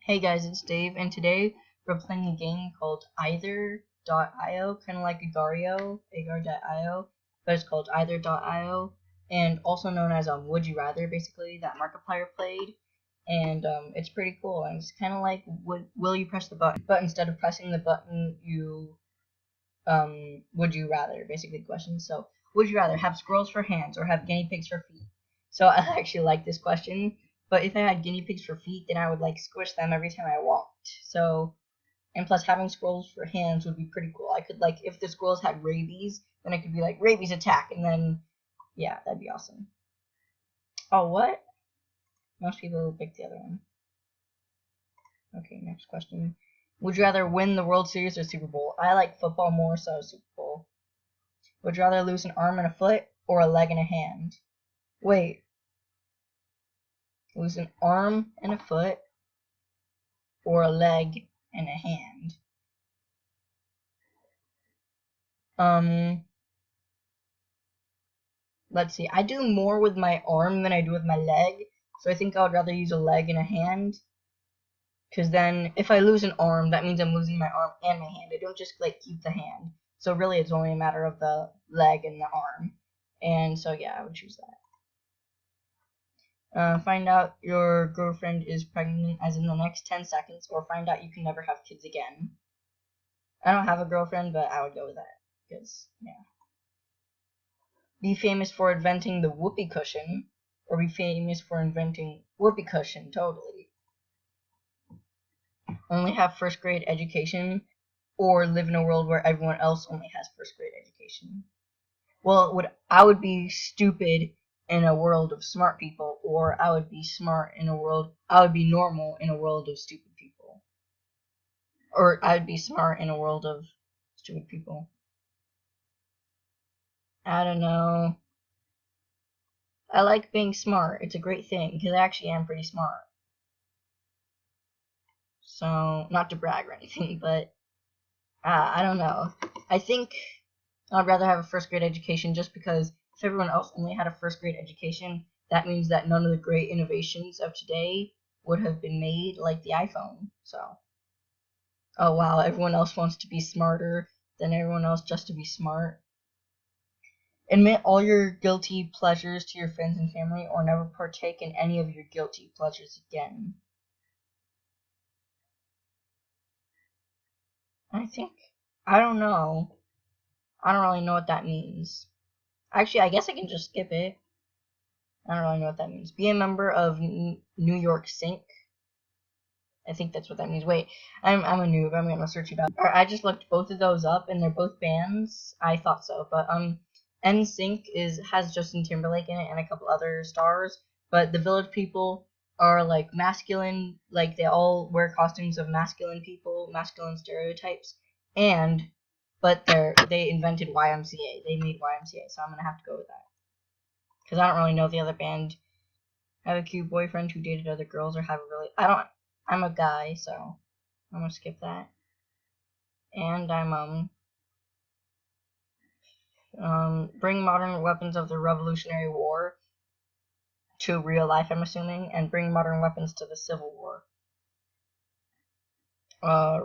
Hey guys, it's Dave, and today we're playing a game called Either.io, kind of like Agar.io, but it's called Either.io, and also known as Would You Rather, basically, that Markiplier played, and it's pretty cool, and it's kind of like, will you press the button? But instead of pressing the button, would you rather, basically, question. So, would you rather have squirrels for hands or have guinea pigs for feet? So I actually like this question. But if I had guinea pigs for feet, then I would like squish them every time I walked. So, and plus having squirrels for hands would be pretty cool. I could like, if the squirrels had rabies, then I could be like, rabies attack, and then, yeah, that'd be awesome. Oh, what? Most people pick the other one. Okay, next question. Would you rather win the World Series or Super Bowl? I like football more, so Super Bowl. Would you rather lose an arm and a foot or a leg and a hand? Wait. Lose an arm and a foot or a leg and a hand? Let's see. I do more with my arm than I do with my leg, so I think I would rather use a leg and a hand. Because then, if I lose an arm, that means I'm losing my arm and my hand. I don't just, like, keep the hand. So really, it's only a matter of the leg and the arm. And so, yeah, I would choose that. Find out your girlfriend is pregnant as in the next 10 seconds, or find out you can never have kids again. I don't have a girlfriend, but I would go with that. Because, yeah. Be famous for inventing the whoopee cushion, or be famous for inventing whoopee cushion, totally. Only have first grade education, or live in a world where everyone else only has first grade education. Well, I would be stupid in a world of smart people, or I would be I would be normal in a world of stupid people. Or I would be smart in a world of stupid people. I don't know. I like being smart. It's a great thing, because I actually am pretty smart. So, not to brag or anything, but I don't know. I think I'd rather have a first grade education just because if everyone else only had a first grade education, that means that none of the great innovations of today would have been made, like the iPhone. So, oh wow, everyone else wants to be smarter than everyone else just to be smart. Admit all your guilty pleasures to your friends and family, or never partake in any of your guilty pleasures again. I don't know. I don't really know what that means. Actually, I guess I can just skip it. I don't really know what that means. Be a member of New York Sync. I think that's what that means. Wait, I'm a noob. I'm gonna search it up. I just looked both of those up, and they're both bands. I thought so, but NSYNC has Justin Timberlake in it and a couple other stars. But the Village People are like masculine, like they all wear costumes of masculine people, masculine stereotypes, but they invented YMCA. They made YMCA, so I'm gonna have to go with that. Because I don't really know the other band. Have a cute boyfriend who dated other girls, or have a really... I'm a guy, so I'm gonna skip that. And bring modern weapons of the Revolutionary War to real life, I'm assuming, and bring modern weapons to the Civil War.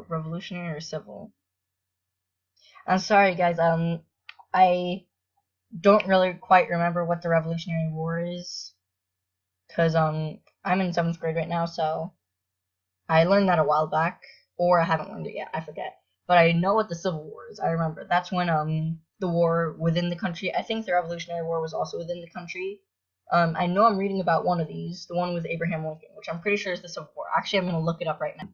Revolutionary or civil? I'm sorry, guys, I don't really quite remember what the Revolutionary War is. Because, I'm in 7th grade right now, so I learned that a while back, or I haven't learned it yet, I forget. But I know what the Civil War is, I remember. That's when, the war within the country, I think the Revolutionary War was also within the country. I know I'm reading about one of these, the one with Abraham Lincoln, which I'm pretty sure is the Civil War. Actually, I'm going to look it up right now.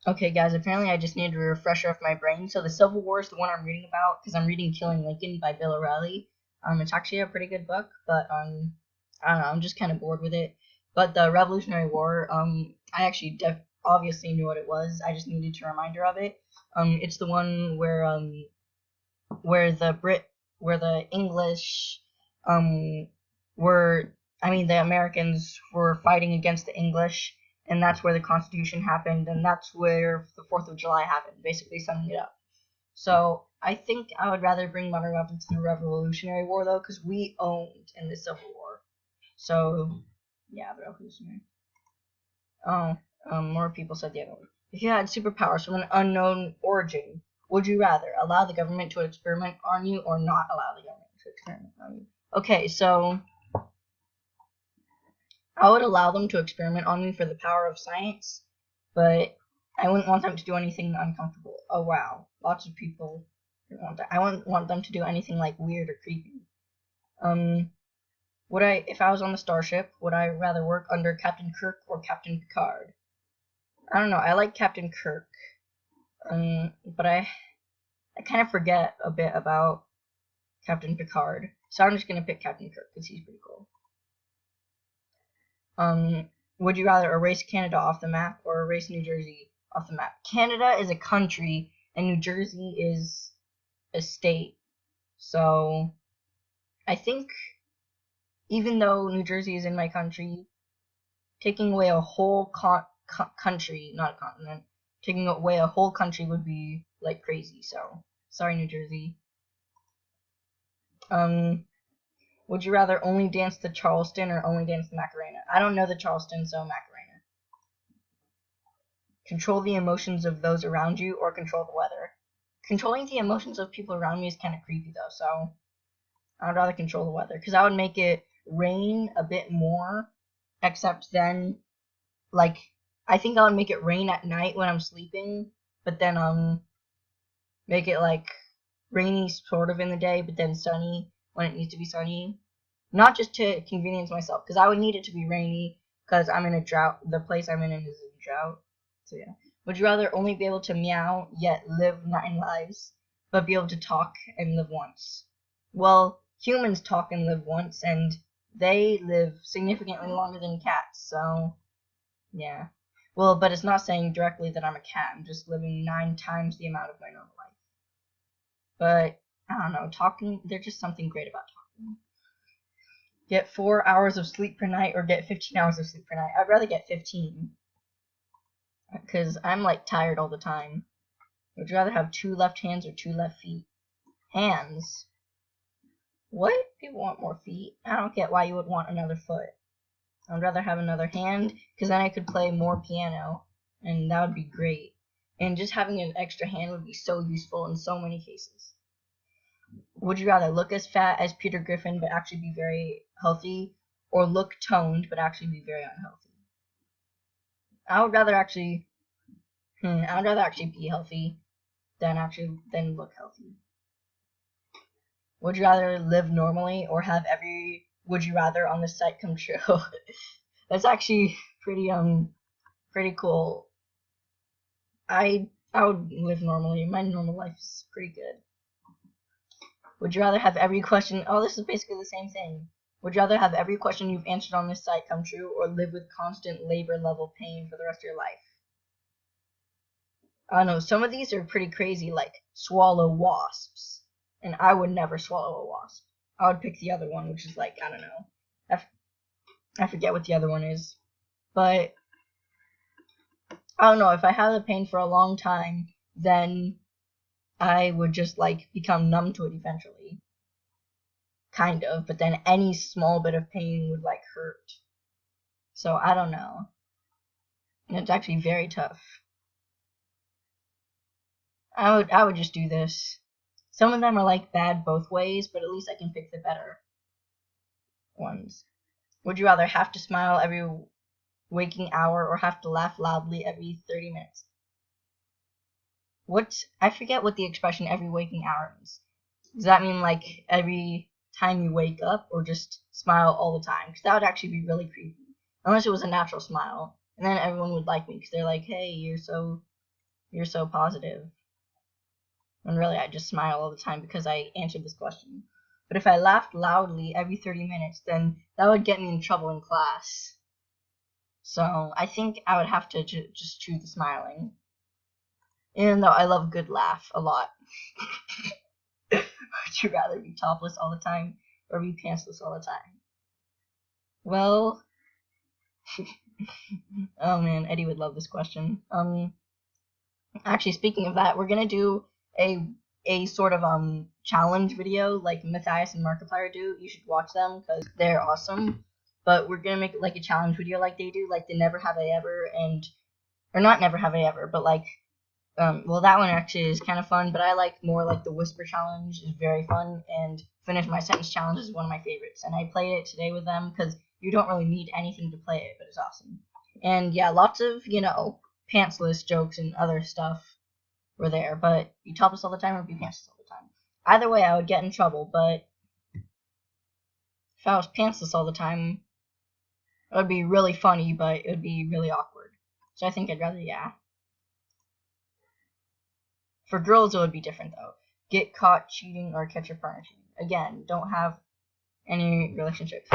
Okay, guys, apparently I just needed a refresher of my brain. So the Civil War is the one I'm reading about, because I'm reading Killing Lincoln by Bill O'Reilly. It's actually a pretty good book, but, I don't know, I'm just kind of bored with it. But the Revolutionary War, I actually obviously knew what it was. I just needed a reminder of it. It's the one where the English, the Americans were fighting against the English, and that's where the Constitution happened, and that's where the 4th of July happened, basically summing it up. So I think I would rather bring modern weapons to the Revolutionary War, though, because we owned in the Civil War. So, yeah, the Revolutionary. Oh, More people said the other one. If you had superpowers from an unknown origin, would you rather allow the government to experiment on you or not allow the government to experiment on you? Okay, so I would allow them to experiment on me for the power of science, but I wouldn't want them to do anything uncomfortable. Oh wow, lots of people didn't want that. I wouldn't want them to do anything like weird or creepy. Would I, if I was on the starship, would I rather work under Captain Kirk or Captain Picard? I don't know. I like Captain Kirk, but I kind of forget a bit about Captain Picard, so I'm just gonna pick Captain Kirk because he's pretty cool. Would you rather erase Canada off the map or erase New Jersey off the map? Canada is a country, and New Jersey is a state. So I think even though New Jersey is in my country, taking away a whole country, not a continent, taking away a whole country would be like crazy. So sorry, New Jersey. Would you rather only dance the Charleston or only dance the Macarena? I don't know the Charleston, so Macarena. Control the emotions of those around you or control the weather. Controlling the emotions of people around me is kind of creepy though, so I would rather control the weather because I would make it rain a bit more, except then, like, I think I would make it rain at night when I'm sleeping, but then make it like rainy sort of in the day, but then sunny when it needs to be sunny. Not just to convenience myself, because I would need it to be rainy, because I'm in a drought. The place I'm in is a drought. So yeah. Would you rather only be able to meow, yet live 9 lives, but be able to talk and live once? Well, humans talk and live once, and they live significantly longer than cats, so yeah. Well, but it's not saying directly that I'm a cat. I'm just living 9 times the amount of my normal life. But I don't know, talking, there's just something great about talking. Get 4 hours of sleep per night or get 15 hours of sleep per night. I'd rather get 15. Because I'm like tired all the time. Would you rather have 2 left hands or 2 left feet? Hands? What? People want more feet. I don't get why you would want another foot. I'd rather have another hand, because then I could play more piano, and that would be great. And just having an extra hand would be so useful in so many cases. Would you rather look as fat as Peter Griffin but actually be very healthy, or look toned but actually be very unhealthy? I would rather actually be healthy than look healthy. Would you rather live normally or have every would you rather on this site come true? That's actually pretty cool. I would live normally. My normal life is pretty good. Would you rather have every question? Oh, this is basically the same thing. Would you rather have every question you've answered on this site come true, or live with constant labor level pain for the rest of your life? I don't know. Some of these are pretty crazy, like swallow wasps, and I would never swallow a wasp. I would pick the other one, which is like, I don't know. I forget what the other one is, but I don't know. If I have the pain for a long time, then I would just like become numb to it eventually. Kind of, but then any small bit of pain would like hurt. So I don't know. And it's actually very tough. I would just do this. Some of them are like bad both ways, but at least I can pick the better ones. Would you rather have to smile every waking hour or have to laugh loudly every 30 minutes? I forget what the expression every waking hour means. Does that mean like every time you wake up, or just smile all the time? Because that would actually be really creepy. Unless it was a natural smile, and then everyone would like me because they're like, "Hey, you're so positive." When really I just smile all the time because I answered this question. But if I laughed loudly every 30 minutes, then that would get me in trouble in class. So I think I would have to just choose the smiling. Even though I love a good laugh a lot. Would you rather be topless all the time or be pantsless all the time? Well, oh man, Eddie would love this question. Actually, speaking of that, we're gonna do a sort of challenge video like Matthias and Markiplier do. You should watch them because they're awesome. But we're gonna make it like a challenge video like they do, like the Never Have I Ever and or not never have I ever, but like, well, that one actually is kind of fun, but I like more like the whisper challenge is very fun, and finish my sentence challenge is one of my favorites, and I played it today with them because you don't really need anything to play it, but it's awesome. And yeah, lots of, pantsless jokes and other stuff were there, but you topless all the time or be pantsless all the time. Either way, I would get in trouble, but if I was pantsless all the time, it would be really funny, but it would be really awkward. So I think I'd rather, yeah. For girls, it would be different, though. Get caught cheating or catch your partner cheating. Again, don't have any relationship.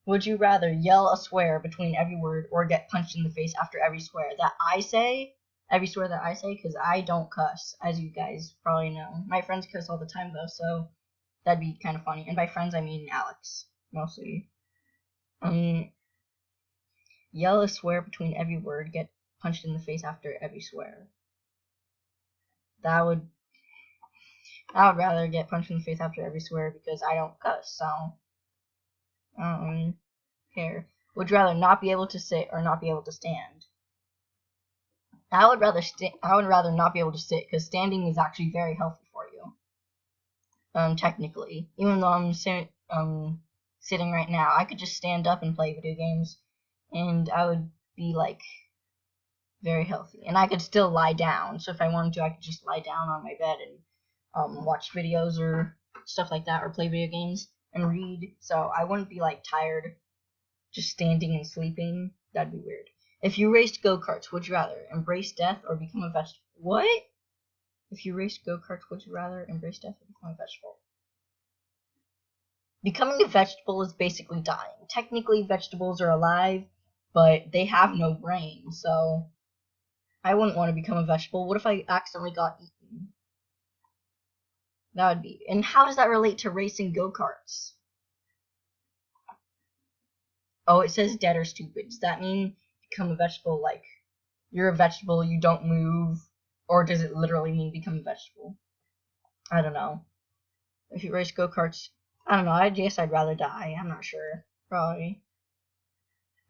Would you rather yell a swear between every word or get punched in the face after every swear that I say? Every swear that I say, because I don't cuss, as you guys probably know. My friends cuss all the time, though, so that'd be kind of funny. And by friends, I mean Alex, mostly. Yell a swear between every word, get punched in the face after every swear. I would rather get punched in the face after every swear because I don't cuss, so I don't really care. Would you rather not be able to sit or not be able to stand? I would rather not be able to sit because standing is actually very healthy for you. Technically, even though I'm sitting right now, I could just stand up and play video games, and I would be like very healthy. And I could still lie down, so if I wanted to, I could just lie down on my bed and watch videos or stuff like that, or play video games and read. So I wouldn't be like tired just standing and sleeping. That'd be weird. If you raced go-karts, would you rather embrace death or become a vegetable? What? If you raced go-karts, would you rather embrace death or become a vegetable? Becoming a vegetable is basically dying. Technically, vegetables are alive, but they have no brain, so I wouldn't want to become a vegetable. What if I accidentally got eaten? That would be. And how does that relate to racing go-karts? Oh, it says dead or stupid. Does that mean become a vegetable like you're a vegetable, you don't move? Or does it literally mean become a vegetable? I don't know. If you race go-karts, I don't know. I guess I'd rather die. I'm not sure. Probably.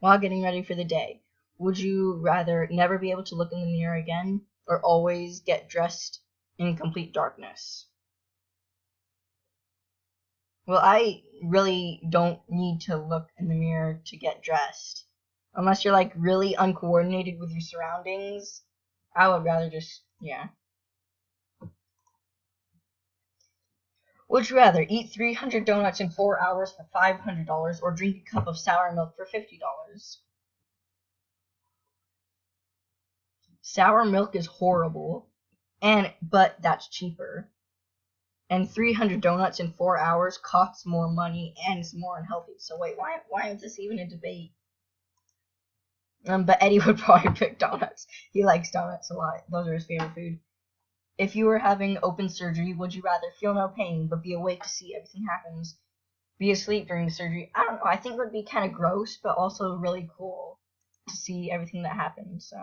While getting ready for the day, would you rather never be able to look in the mirror again or always get dressed in complete darkness? Well, I really don't need to look in the mirror to get dressed. Unless you're like really uncoordinated with your surroundings, I would rather just, yeah. Would you rather eat 300 donuts in 4 hours for $500 or drink a cup of sour milk for $50? Sour milk is horrible, but that's cheaper. And 300 donuts in 4 hours costs more money and is more unhealthy. So wait, why is this even a debate? But Eddie would probably pick donuts. He likes donuts a lot. Those are his favorite food. If you were having open surgery, would you rather feel no pain but be awake to see everything happens? Be asleep during the surgery? I don't know. I think it would be kind of gross, but also really cool to see everything that happens. So,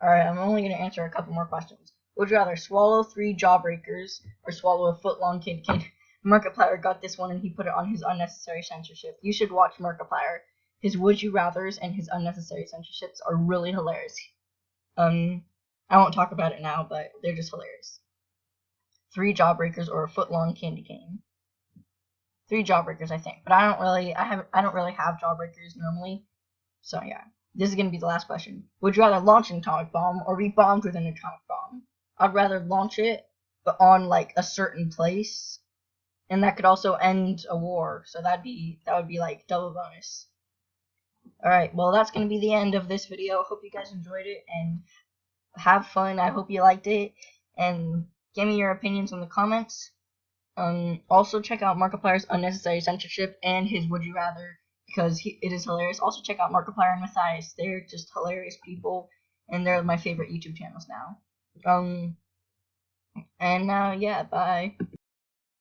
alright, I'm only going to answer a couple more questions. Would you rather swallow 3 Jawbreakers or swallow a foot-long candy cane? Markiplier got this one and he put it on his unnecessary censorship. You should watch Markiplier. His would you rathers and his unnecessary censorships are really hilarious. I won't talk about it now, but they're just hilarious. 3 Jawbreakers or a foot-long candy cane. 3 Jawbreakers, I think, but I don't really have Jawbreakers normally. So yeah, this is gonna be the last question. Would you rather launch an atomic bomb or be bombed with an atomic bomb? I'd rather launch it, but on like a certain place, and that could also end a war. So that would be like double bonus. Alright, well that's gonna be the end of this video. Hope you guys enjoyed it and have fun. I hope you liked it, and give me your opinions in the comments. Also check out Markiplier's unnecessary censorship and his would you rather because it is hilarious. Also check out Markiplier and Matthias. They're just hilarious people, and they're my favorite YouTube channels now. And yeah, bye.